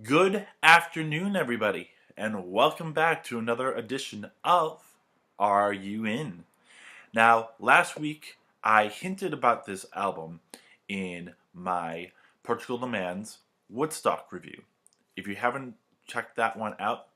Good afternoon, everybody, and welcome back to another edition of Are You In? Now, last week I hinted about this album in my Portugal the Man's Woodstock review. If you haven't checked that one out,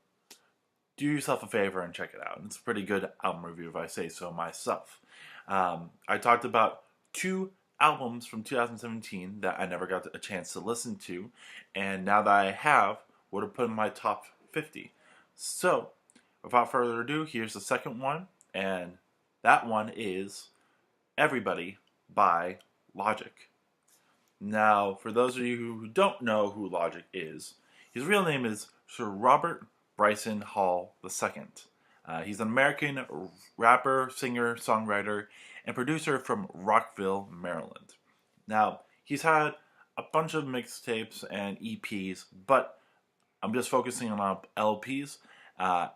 do yourself a favor and check it out. It's a pretty good album review, if I say so myself. I talked about two albums from 2017 that I never got a chance to listen to, and now that I have, would have put in my top 50. So, without further ado, here's the second one, and that one is Everybody by Logic. Now, for those of you who don't know who Logic is, his real name is Sir Robert Bryson Hall II. He's an American rapper, singer, songwriter, and producer from Rockville, Maryland. Now, he's had a bunch of mixtapes and EPs, but I'm just focusing on LPs,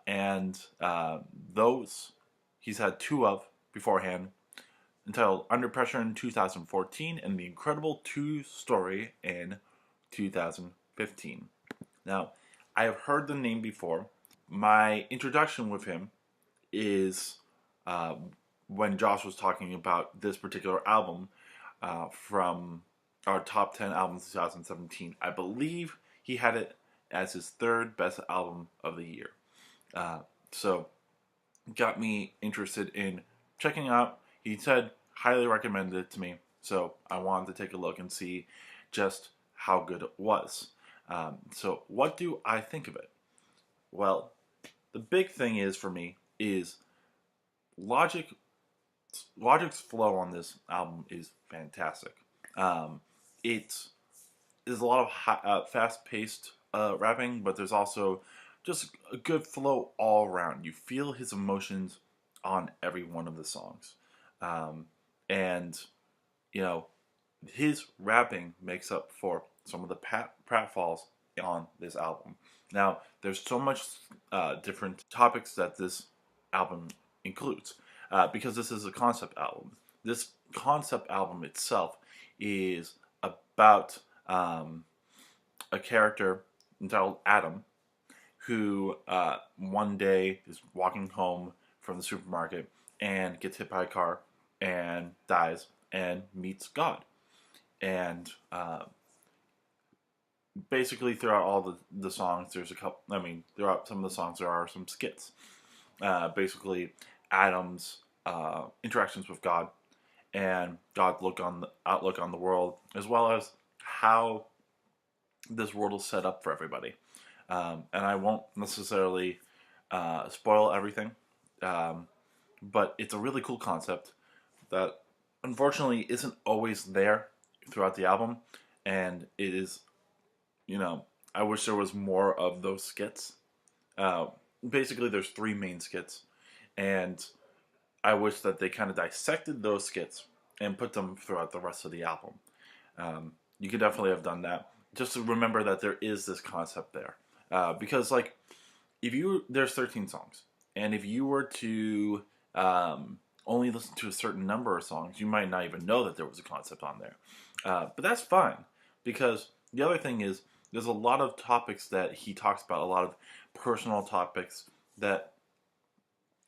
and those he's had two of beforehand, entitled Under Pressure in 2014 and The Incredible Two Story in 2015. Now, I have heard the name before. My introduction with him is uh, when Josh was talking about this particular album from our top 10 albums of 2017. I believe he had it as his third best album of the year. Uh, so, got me interested in checking out. He said highly recommended it to me, so I wanted to take a look and see just how good it was. So, what do I think of it? Well, the big thing is for me is Logic. Logic's flow on this album is fantastic. It is a lot of fast-paced rapping, but there's also just a good flow all around. You feel his emotions on every one of the songs, um, and you know his rapping makes up for some of the pratfalls on this album. Now, there's so much different topics that this album includes because this is a concept album. This concept album itself is about a character entitled Adam who one day is walking home from the supermarket and gets hit by a car and dies and meets God. And basically, throughout all the songs, there's a couple. I mean, throughout some of the songs, there are some skits. Basically, Adam's interactions with God and God's outlook on the world, as well as how this world is set up for everybody. And I won't necessarily spoil everything, um, but it's a really cool concept that unfortunately isn't always there throughout the album, and it is, I wish there was more of those skits. Uh, Basically, there's three main skits, and I wish that they kind of dissected those skits and put them throughout the rest of the album. You could definitely have done that. Just to remember that there is this concept there, because like if you there's 13 songs, and if you were to only listen to a certain number of songs, you might not even know that there was a concept on there. But that's fine because the other thing is there's a lot of topics that he talks about, a lot of personal topics that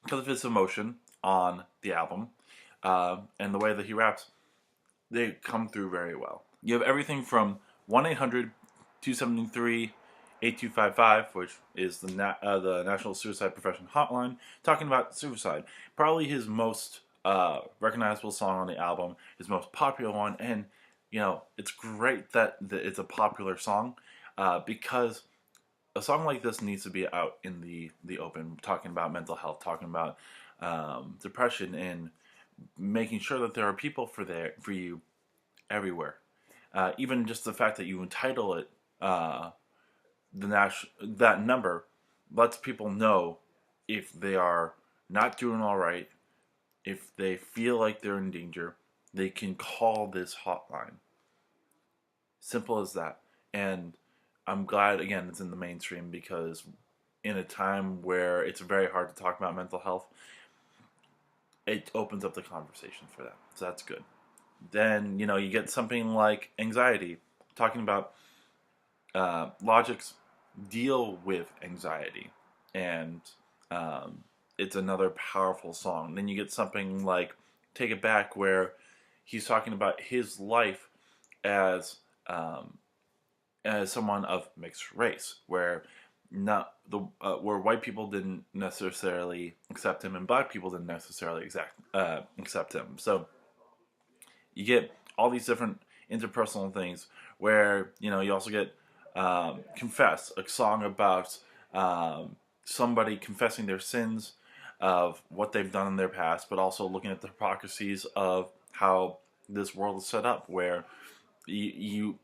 because of his emotion on the album and the way that he raps, they come through very well. You have everything from 1-800 273 8255, which is the National Suicide Prevention Hotline, talking about suicide. Probably his most recognizable song on the album, his most popular one, and it's great that it's a popular song because a song like this needs to be out in the open, talking about mental health, talking about depression, and making sure that there are people for you everywhere. Even just the fact that you entitle it that number lets people know if they are not doing all right, if they feel like they're in danger, they can call this hotline. Simple as that. And I'm glad again it's in the mainstream because in a time where it's very hard to talk about mental health, it opens up the conversation for that. So that's good. Then you get something like anxiety, talking about Logic's deal with anxiety, and um, it's another powerful song. Then you get something like "Take It Back," where he's talking about his life as um, as someone of mixed race, where not the where white people didn't necessarily accept him and black people didn't necessarily accept him. So you get all these different interpersonal things where you also get confess, a song about somebody confessing their sins of what they've done in their past, but also looking at the hypocrisies of how this world is set up, where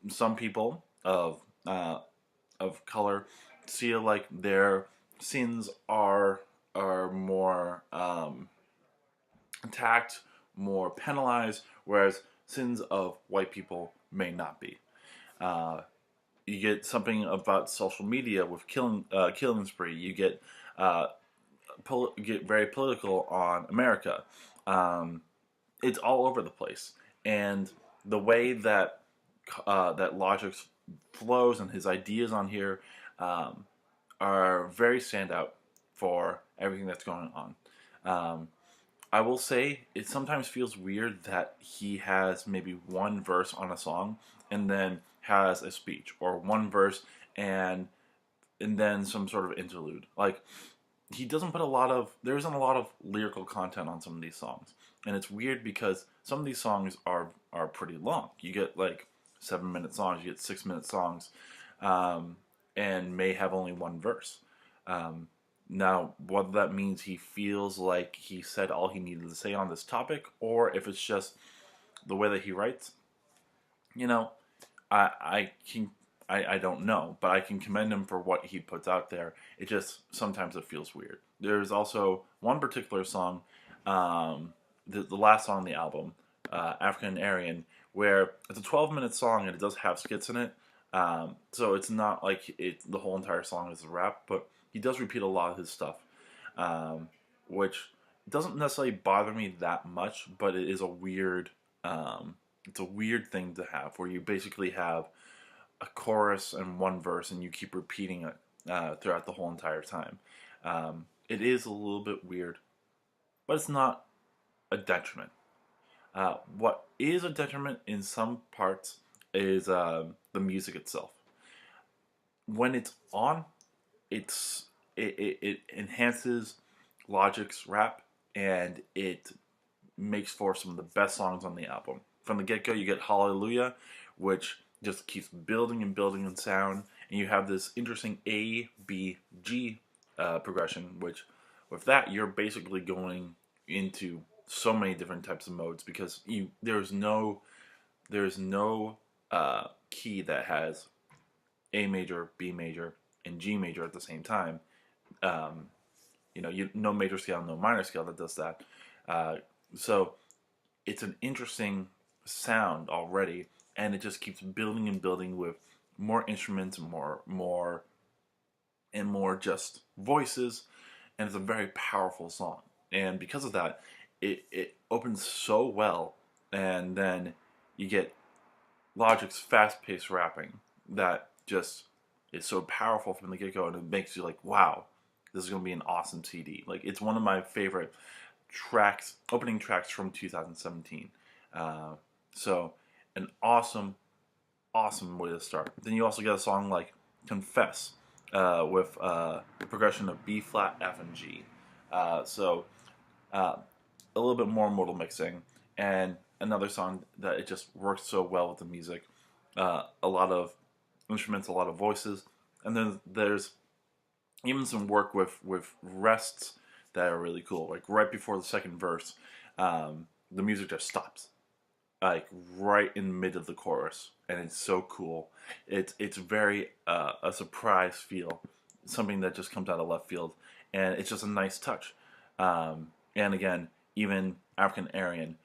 some people of color feel like their sins are more attacked, more penalized, whereas sins of white people may not be. Uh, you get something about social media with killing spree. You get very political on America. Um, it's all over the place, and the way that that Logic flows and his ideas on here um, are very standout for everything that's going on. Um, I will say it sometimes feels weird that he has maybe one verse on a song and then has a speech, or one verse and then some sort of interlude. Like, he doesn't put a lot of there isn't a lot of lyrical content on some of these songs, and it's weird because some of these songs are pretty long. You get like 7 minute songs, you get 6 minute songs, um, and may have only one verse. Um, Now, whether that means he feels like he said all he needed to say on this topic, or if it's just the way that he writes, you know, I can I don't know, but I can commend him for what he puts out there. It just sometimes it feels weird. There's also one particular song, the last song on the album, African Aryan, where it's a 12-minute song and it does have skits in it. So it's not like the whole entire song is a rap, but he does repeat a lot of his stuff, um, which doesn't necessarily bother me that much, but it is a weird it's a weird thing to have where you basically have a chorus and one verse and you keep repeating it throughout the whole entire time. It is a little bit weird, but it's not a detriment. What is a detriment in some parts is the music itself. When it's on, it enhances Logic's rap, and it makes for some of the best songs on the album. From the get go, you get Hallelujah, which just keeps building and building in sound, and you have this interesting A B G progression. Which, with that, you're basically going into so many different types of modes because there's no key that has A major, B major, and G major at the same time. Um, no major scale, no minor scale that does that. So it's an interesting sound already, and it just keeps building and building with more instruments, and more just voices, and it's a very powerful song. And because of that, it opens so well, and then you get Logic's fast-paced rapping that just is so powerful from the get-go, and it makes you like, wow, this is going to be an awesome CD. Like, it's one of my favorite opening tracks from 2017. So, an awesome, awesome way to start. Then you also get a song like Confess with the progression of B flat, F, and G. So, a little bit more modal mixing, and another song that it just works so well with the music. A lot of instruments, a lot of voices, and then there's even some work with rests that are really cool. Like right before the second verse, the music just stops, like right in the mid of the chorus, and it's so cool. It's very a surprise feel, something that just comes out of left field, and it's just a nice touch. And again, even African Aryan,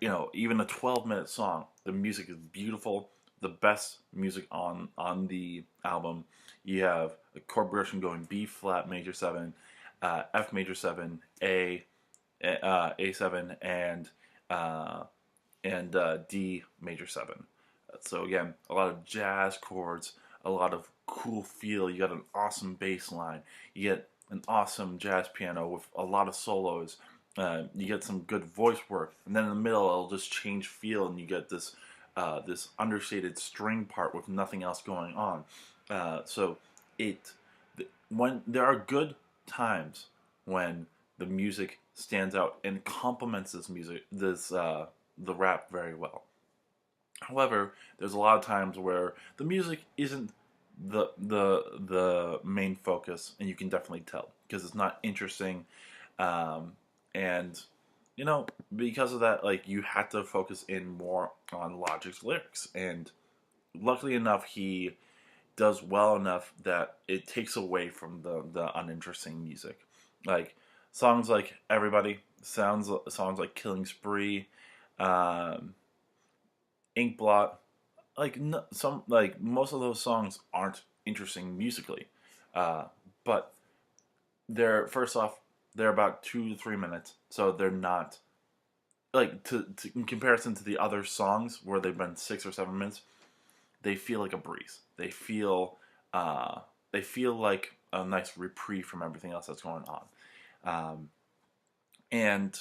even a 12-minute song, the music is beautiful. The best music on the album. You have a chord progression going B flat major 7, F major 7, A7, and D major 7. So again, a lot of jazz chords, a lot of cool feel. You got an awesome bass line. You get an awesome jazz piano with a lot of solos. You get some good voice work, and then in the middle it'll just change feel, and you get this understated string part with nothing else going on. So it when there are good times when the music stands out and complements the rap very well. However, there's a lot of times where the music isn't the main focus, and you can definitely tell because it's not interesting, and because of that, like you had to focus in more on Logic's lyrics, and luckily enough, he does well enough that it takes away from the uninteresting music, like songs like Everybody, songs like Killing Spree, um, Ink Blot, like no, some like most of those songs aren't interesting musically, uh, but they're first off they're about 2 to 3 minutes, so they're not like in comparison to the other songs where they've been 6 or 7 minutes. They feel like a breeze. Uh, they feel like a nice reprieve from everything else that's going on, um, and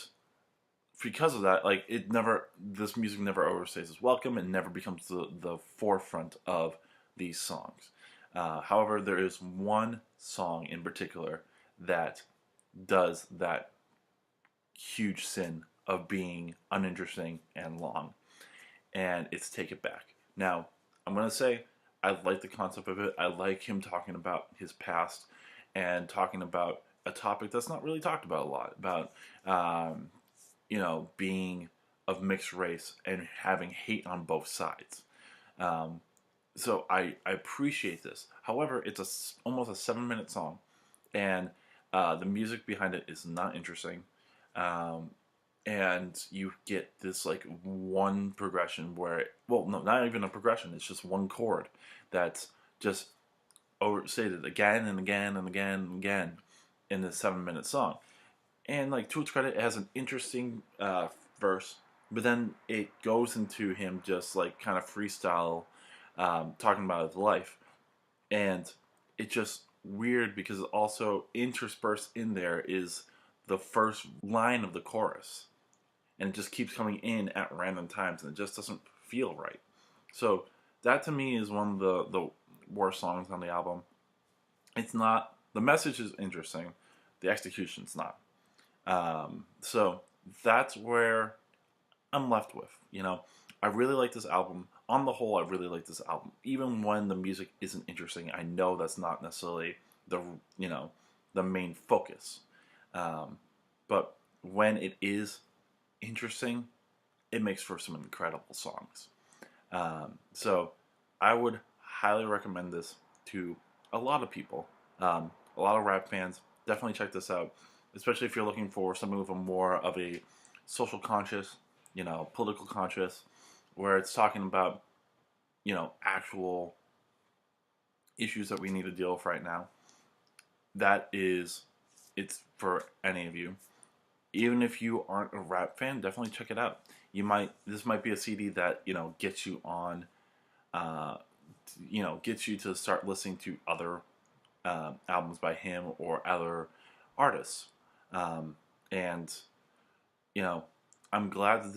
because of that, like this music never overstays its welcome and never becomes the forefront of these songs. However, there is one song in particular that does that huge sin of being uninteresting and long, and it's Take It Back. Now, I'm gonna say I like the concept of it. I like him talking about his past and talking about a topic that's not really talked about a lot about um, being of mixed race and having hate on both sides. Um, so I appreciate this. However, it's almost a 7 minute song, and the music behind it is not interesting. Um, and you get this like one progression well, no, not even a progression. It's just one chord that's just overstated again and again and again and again in this 7 minute song. And like to its credit, it has an interesting verse, but then it goes into him just like kind of freestyle, talking about his life, and it's just weird because also interspersed in there is the first line of the chorus, and it just keeps coming in at random times, and it just doesn't feel right. So that to me is one of the worst songs on the album. It's not the message is interesting, the execution's not. So that's where I'm left with. I really like this album. On the whole, I really like this album. Even when the music isn't interesting, I know that's not necessarily the main focus. But when it is interesting, it makes for some incredible songs. So I would highly recommend this to a lot of people, a lot of rap fans. Definitely check this out, especially if you're looking for something with a more of a social conscious, political conscious, where it's talking about, actual issues that we need to deal with right now. It's for any of you. Even if you aren't a rap fan, definitely check it out. This might be a CD that gets you on, uh, gets you to start listening to other albums by him or other artists. And you know, I'm glad that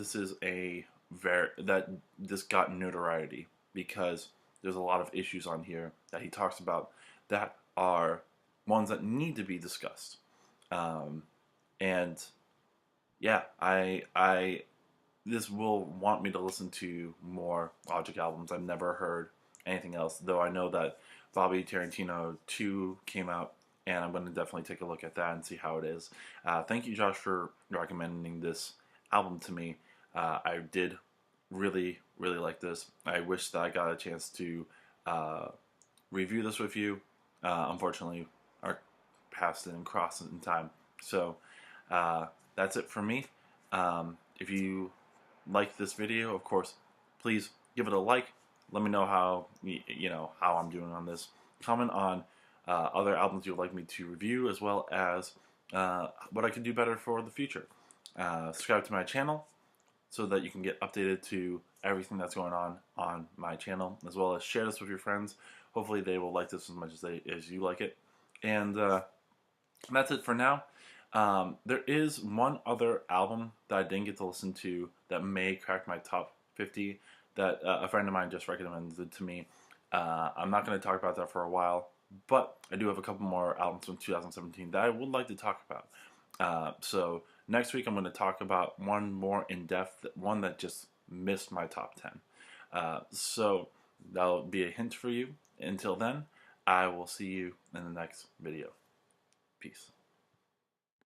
that this got notoriety because there's a lot of issues on here that he talks about that are ones that need to be discussed. And yeah, I this will want me to listen to more Logic albums. I've never heard anything else, though I know that Bobby Tarantino 2 came out, and I'm going to definitely take a look at that and see how it is. Thank you, Josh, for recommending this album to me. I did really, really like this. I wish that I got a chance to review this with you. Unfortunately, our paths didn't cross in time. So that's it for me. If you like this video, of course, please give it a like. Let me know how how I'm doing on this. Comment on other albums you'd like me to review, as well as what I can do better for the future. Subscribe to my channel so that you can get updated to everything that's going on my channel, as well as share this with your friends. Hopefully they will like this as much as you like it. And that's it for now. There is one other album that I didn't get to listen to that may crack my top 50 that a friend of mine just recommended to me. I'm not going to talk about that for a while, but I do have a couple more albums from 2017 that I would like to talk about. So next week I'm going to talk about one more in depth, one that just missed my top 10. So that'll be a hint for you. Until then, I will see you in the next video. Peace.